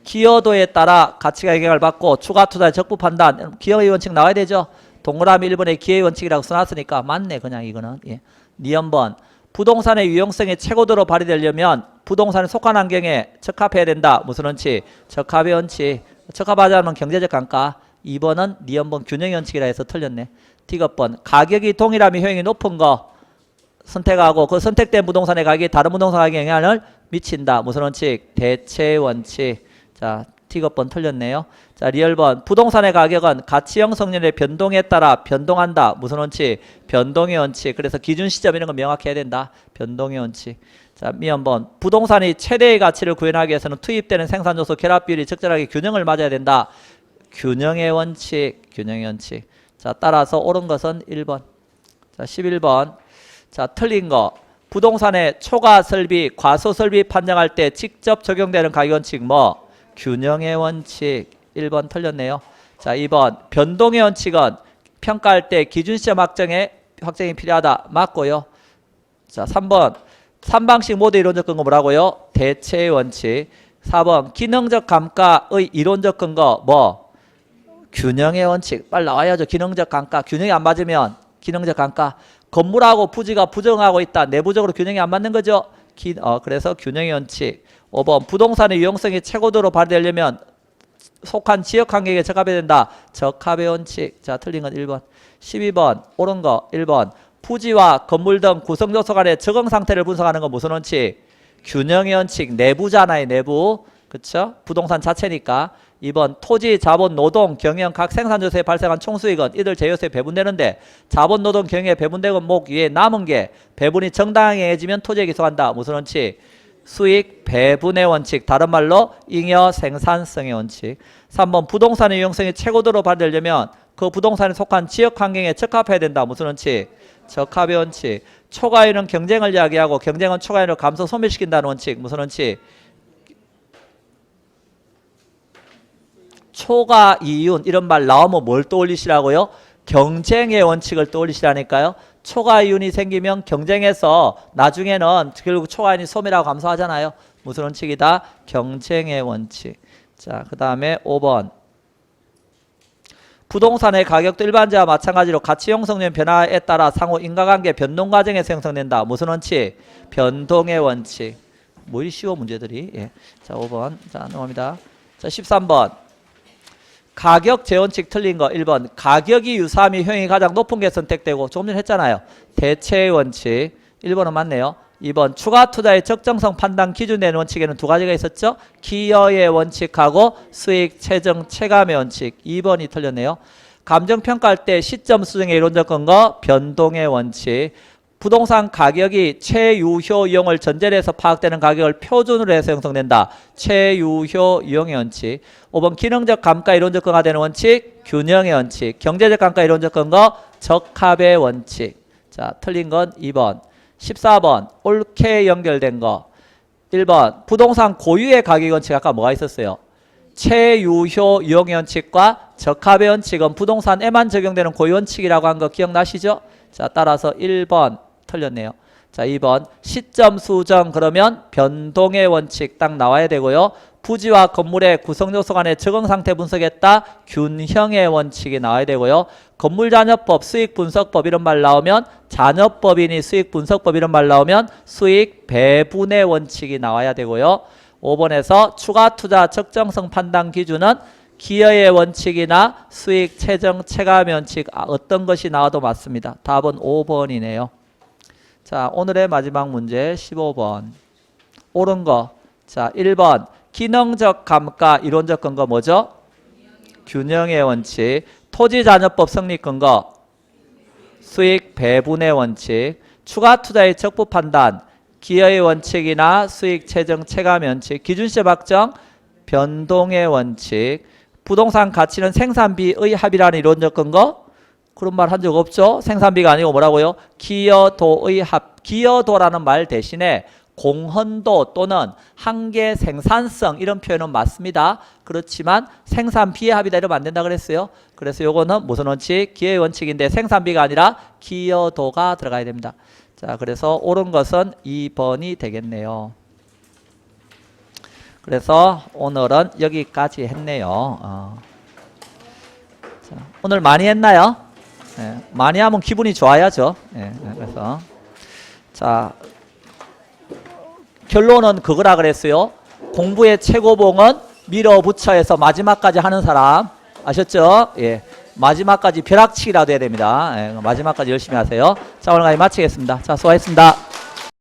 기여도에 따라 가치가 영향을 받고 추가 투자의 적부 판단, 기여의 원칙 나와야 되죠? 동그라미 1번에 기여의 원칙이라고 써놨으니까 맞네, 그냥 이거는. 예. 니은번. 부동산의 유용성이 최고도로 발휘되려면 부동산에 속한 환경에 적합해야 된다. 무슨 원칙? 적합의 원칙. 적합하지 않으면 경제적 감가. 2번은 니은번 균형의 원칙이라 해서 틀렸네. D급번. 가격이 동일하면 효용이 높은 거 선택하고 그 선택된 부동산의 가격이 다른 부동산 가격에 영향을 미친다. 무슨 원칙? 대체 원칙. 자, T급번 틀렸네요. 자, 리얼번. 부동산의 가격은 가치 형성률의 변동에 따라 변동한다. 무슨 원칙? 변동의 원칙. 그래서 기준 시점 이런 거 명확해야 된다. 변동의 원칙. 자, 미연번. 부동산이 최대의 가치를 구현하기 위해서는 투입되는 생산 요소 결합 비율이 적절하게 균형을 맞아야 된다. 균형의 원칙. 균형의 원칙. 자, 따라서 옳은 것은 1번. 자, 11번. 자, 틀린 거. 부동산의 초과 설비, 과소 설비 판정할 때 직접 적용되는 가격 원칙 뭐? 균형의 원칙. 1번 틀렸네요. 자, 2번. 변동의 원칙은 평가할 때 기준 시점 확정이 필요하다. 맞고요. 자, 3번. 3방식 모두 이론적 근거 뭐라고요? 대체의 원칙. 4번. 기능적 감가의 이론적 근거 뭐? 균형의 원칙. 빨리 나와야죠. 기능적 감가. 균형이 안 맞으면 기능적 감가. 건물하고 부지가 부정하고 있다. 내부적으로 균형이 안 맞는 거죠. 그래서 균형의 원칙. 5번. 부동산의 유용성이 최고도로 발휘되려면 속한 지역 환경에 적합해야 된다. 적합의 원칙. 자, 틀린 건 1번. 12번. 옳은 거 1번. 부지와 건물 등 구성 요소 간의 적응 상태를 분석하는 건 무슨 원칙? 균형의 원칙. 내부잖아요. 내부. 그쵸? 부동산 자체니까. 2번. 토지, 자본, 노동, 경영 각 생산 요소에 발생한 총수익은 이들 제요소에 배분되는데 자본, 노동, 경영에 배분되고 목 위에 남은 게 배분이 정당해지면 토지에 기소한다. 무슨 원칙? 수익 배분의 원칙. 다른 말로 잉여 생산성의 원칙. 3번. 부동산의 유용성이 최고도로 발휘되려면 그 부동산에 속한 지역 환경에 적합해야 된다. 무슨 원칙? 적합의 원칙. 초과율은 경쟁을 이야기하고 경쟁은 초과율을 감소 소멸시킨다는 원칙. 무슨 원칙? 초과 이윤 이런 말 나오면 뭘 떠올리시라고요? 경쟁의 원칙을 떠올리시라니까요. 초과 이윤이 생기면 경쟁에서 나중에는 결국 초과 이윤이 소멸하고 감소하잖아요. 무슨 원칙이다? 경쟁의 원칙. 자, 그 다음에 5번. 부동산의 가격도 일반지와 마찬가지로 가치 형성된 변화에 따라 상호 인과관계 변동 과정에서 형성된다. 무슨 원칙? 변동의 원칙. 뭐 이 쉬워 문제들이. 예. 자, 5번. 자, 넘어갑니다. 자, 13번. 가격 재원칙 틀린 거 1번. 가격이 유사함이 효용이 가장 높은 게 선택되고 조금 전에 했잖아요. 대체의 원칙. 1번은 맞네요. 2번. 추가 투자의 적정성 판단 기준 내는 원칙에는 두 가지가 있었죠. 기여의 원칙하고 수익 최정 체감의 원칙. 2번이 틀렸네요. 감정평가할 때 시점 수정의 이론적 근거 변동의 원칙. 부동산 가격이 최유효 이용을 전제로 해서 파악되는 가격을 표준으로 해서 형성된다. 최유효 이용의 원칙. 5번. 기능적 감가 이론적 근거가 되는 원칙 균형의 원칙. 경제적 감가 이론적 근거 적합의 원칙. 자, 틀린 건 2번. 14번. 옳게 연결된 거 1번. 부동산 고유의 가격 원칙 아까 뭐가 있었어요? 최유효 이용의 원칙과 적합의 원칙은 부동산에만 적용되는 고유 원칙이라고 한 거 기억나시죠? 자, 따라서 1번 틀렸네요. 자, 2번. 시점 수정 그러면 변동의 원칙 딱 나와야 되고요. 부지와 건물의 구성요소 간의 적응 상태 분석했다. 균형의 원칙이 나와야 되고요. 건물잔여법, 수익분석법 이런 말 나오면 잔여법이니 수익분석법 이런 말 나오면 수익 배분의 원칙이 나와야 되고요. 5번에서 추가 투자 적정성 판단 기준은 기여의 원칙이나 수익 최정 체감의 원칙 어떤 것이 나와도 맞습니다. 답은 5번이네요. 자, 오늘의 마지막 문제 15번. 옳은 거. 자, 1번. 기능적 감가 이론적 근거 뭐죠? 균형의 원칙. 토지잔여법 성립 근거 수익 배분의 원칙. 추가 투자의 적부 판단, 기여의 원칙이나 수익 최정 체감 원칙, 기준시점 확정, 변동의 원칙, 부동산 가치는 생산비의 합이라는 이론적 근거? 그런 말 한 적 없죠? 생산비가 아니고 뭐라고요? 기여도의 합. 기여도라는 말 대신에 공헌도 또는 한계 생산성 이런 표현은 맞습니다. 그렇지만 생산비의 합이다 이러면 안 된다 그랬어요. 그래서 요거는 무슨 원칙? 기여의 원칙인데 생산비가 아니라 기여도가 들어가야 됩니다. 자, 그래서 옳은 것은 2번이 되겠네요. 그래서 오늘은 여기까지 했네요. 자, 오늘 많이 했나요? 네, 많이 하면 기분이 좋아야죠. 네, 그래서 자, 결론은 그거라 그랬어요. 공부의 최고봉은 밀어붙여서 마지막까지 하는 사람. 아셨죠? 예. 마지막까지 벼락치기라도 해야 됩니다. 예, 마지막까지 열심히 하세요. 자, 오늘 강의 마치겠습니다. 자, 수고하셨습니다.